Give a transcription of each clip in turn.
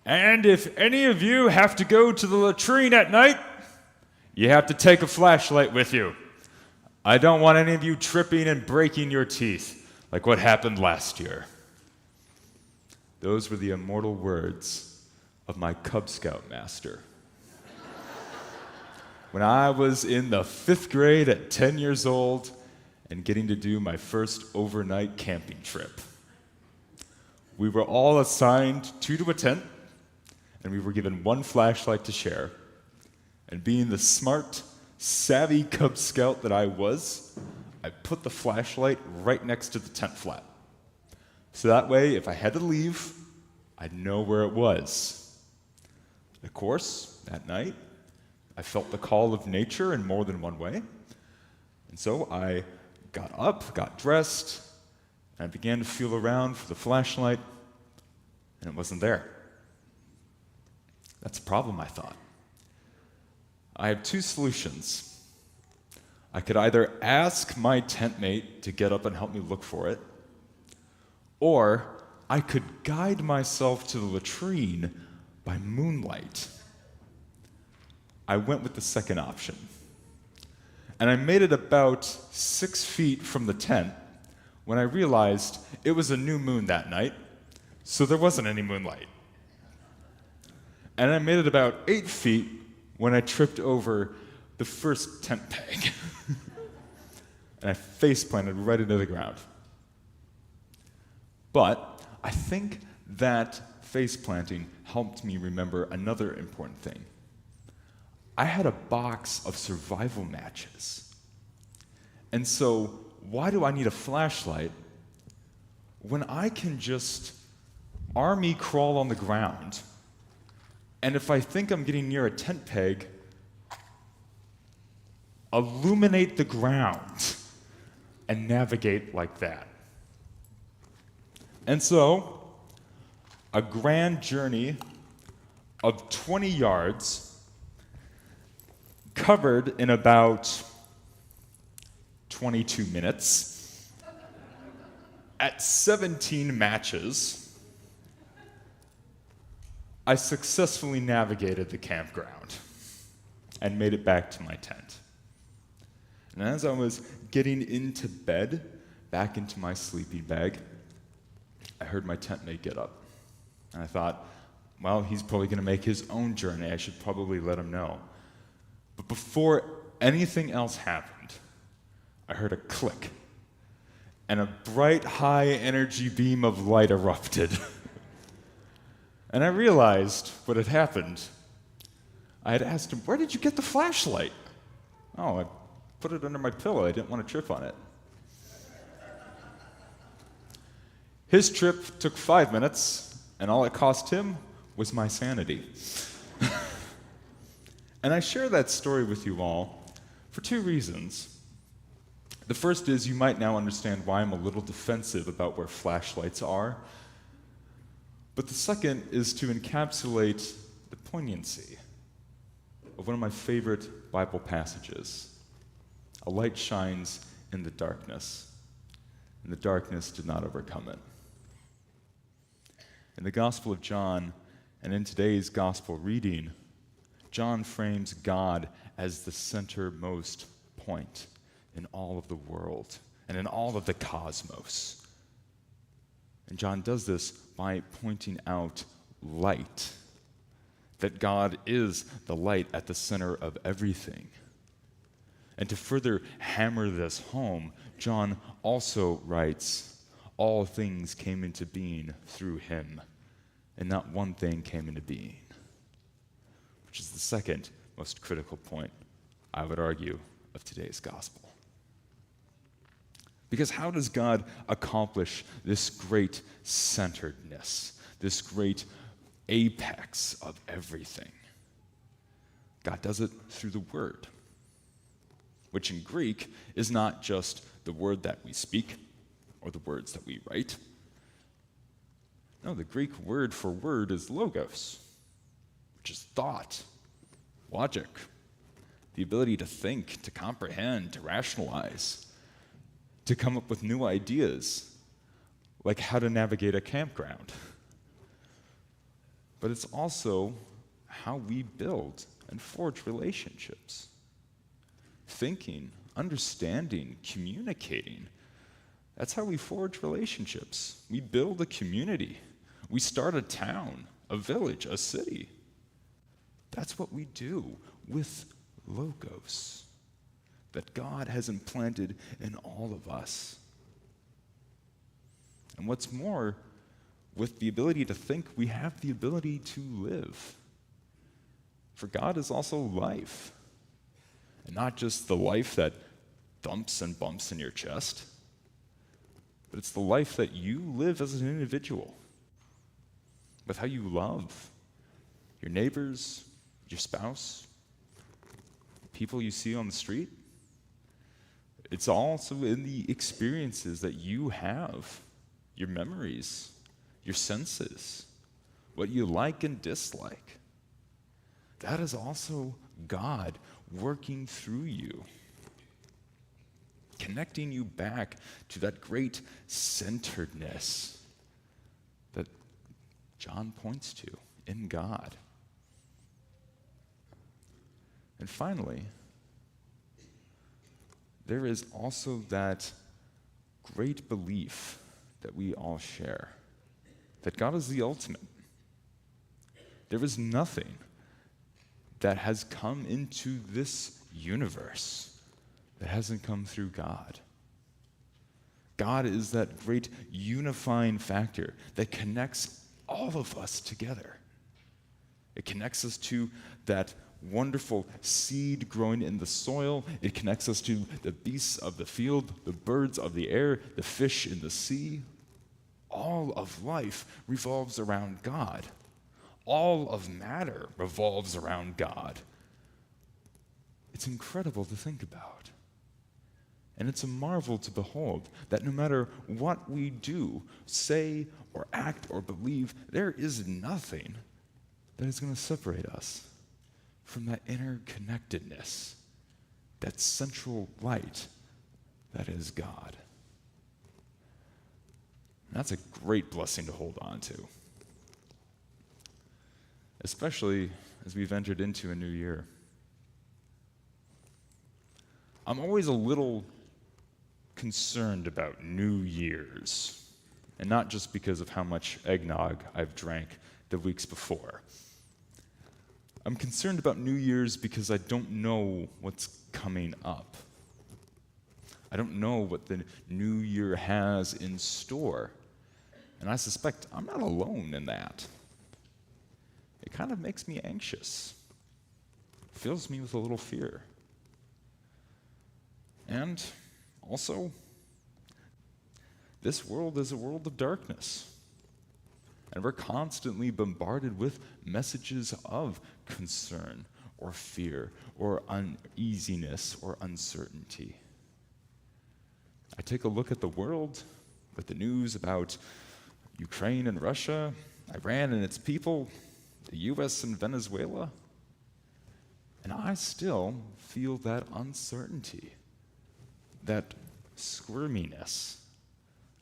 And if any of you have to go to the latrine at night, you have to take a flashlight with you. I don't want any of you tripping and breaking your teeth like what happened last year. Those were the immortal words of my Cub Scout master. When I was in the 5th grade at 10 years old and getting to do my first overnight camping trip. We were all assigned 2 to a tent, and we were given 1 flashlight to share. And being the smart, savvy Cub Scout that I was, I put the flashlight right next to the tent flap. So that way, if I had to leave, I'd know where it was. Of course, that night, I felt the call of nature in more than one way. And so I got up, got dressed, and I began to feel around for the flashlight, and it wasn't there. That's a problem, I thought. I had 2 solutions. I could either ask my tent mate to get up and help me look for it, or I could guide myself to the latrine by moonlight. I went with the second option. And I made it about 6 feet from the tent when I realized it was a new moon that night, so there wasn't any moonlight. And I made it about 8 feet when I tripped over the first tent peg. And I face planted right into the ground. But I think that face planting helped me remember another important thing. I had a box of survival matches. And so, why do I need a flashlight when I can just army crawl on the ground, and if I think I'm getting near a tent peg, illuminate the ground and navigate like that? And so, a grand journey of 20 yards covered in about 22 minutes at 17 matches, I successfully navigated the campground and made it back to my tent. And as I was getting into bed, back into my sleeping bag, I heard my tent mate get up. And I thought, well, he's probably going to make his own journey. I should probably let him know. But before anything else happened, I heard a click, and a bright, high-energy beam of light erupted. And I realized what had happened. I had asked him, "Where did you get the flashlight?" "Oh, I put it under my pillow. I didn't want to trip on it." His trip took 5 minutes, and all it cost him was my sanity. And I share that story with you all for 2 reasons. The first is you might now understand why I'm a little defensive about where flashlights are. But the second is to encapsulate the poignancy of one of my favorite Bible passages. A light shines in the darkness, and the darkness did not overcome it. In the Gospel of John, and in today's Gospel reading, John frames God as the centermost point in all of the world and in all of the cosmos. And John does this by pointing out light, that God is the light at the center of everything. And to further hammer this home, John also writes, "All things came into being through him, and not one thing came into being." Which is the second most critical point, I would argue, of today's gospel. Because how does God accomplish this great centeredness, this great apex of everything? God does it through the Word, which in Greek is not just the word that we speak or the words that we write. No, the Greek word for word is logos, which is thought, logic, the ability to think, to comprehend, to rationalize, to come up with new ideas, like how to navigate a campground. but it's also how we build and forge relationships. Thinking, understanding, communicating. That's how we forge relationships. We build a community. We start a town, a village, a city. That's what we do with Logos that God has implanted in all of us. And what's more, with the ability to think, we have the ability to live. For God is also life. And not just the life that thumps and bumps in your chest, but it's the life that you live as an individual, with how you love your neighbors, your spouse, people you see on the street. It's also in the experiences that you have, your memories, your senses, what you like and dislike. That is also God working through you, connecting you back to that great centeredness that John points to in God. And finally, there is also that great belief that we all share, that God is the ultimate. There is nothing that has come into this universe that hasn't come through God. God is that great unifying factor that connects all of us together. It connects us to that wonderful seed growing in the soil. It connects us to the beasts of the field, the birds of the air, the fish in the sea. All of life revolves around God. All of matter revolves around God. It's incredible to think about. And it's a marvel to behold that no matter what we do, say, or act, or believe, there is nothing that is going to separate us from that interconnectedness, that central light that is God. And that's a great blessing to hold on to, especially as we've entered into a new year. I'm always a little concerned about New Year's, and not just because of how much eggnog I've drank the weeks before. I'm concerned about New Year's because I don't know what's coming up. I don't know what the new year has in store, and I suspect I'm not alone in that. It kind of makes me anxious. It fills me with a little fear. And also, this world is a world of darkness. And we're constantly bombarded with messages of concern or fear or uneasiness or uncertainty. I take a look at the world with the news about Ukraine and Russia, Iran and its people, the US and Venezuela, and I still feel that uncertainty, that squirminess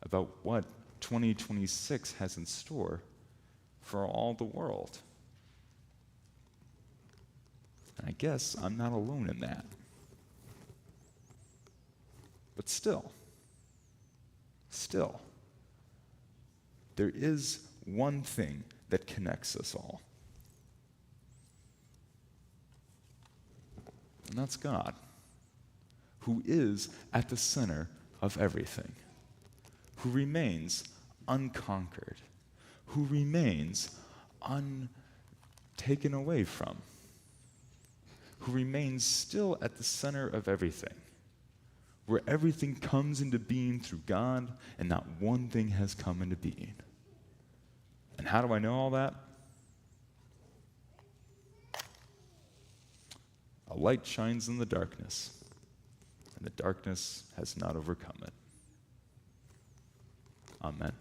about what 2026 has in store for all the world. And I guess I'm not alone in that. But still, there is one thing that connects us all. And that's God, who is at the center of everything, who remains unconquered, who remains untaken away from, who remains still at the center of everything, where everything comes into being through God and not one thing has come into being. And how do I know all that? A light shines in the darkness, and the darkness has not overcome it. Amen.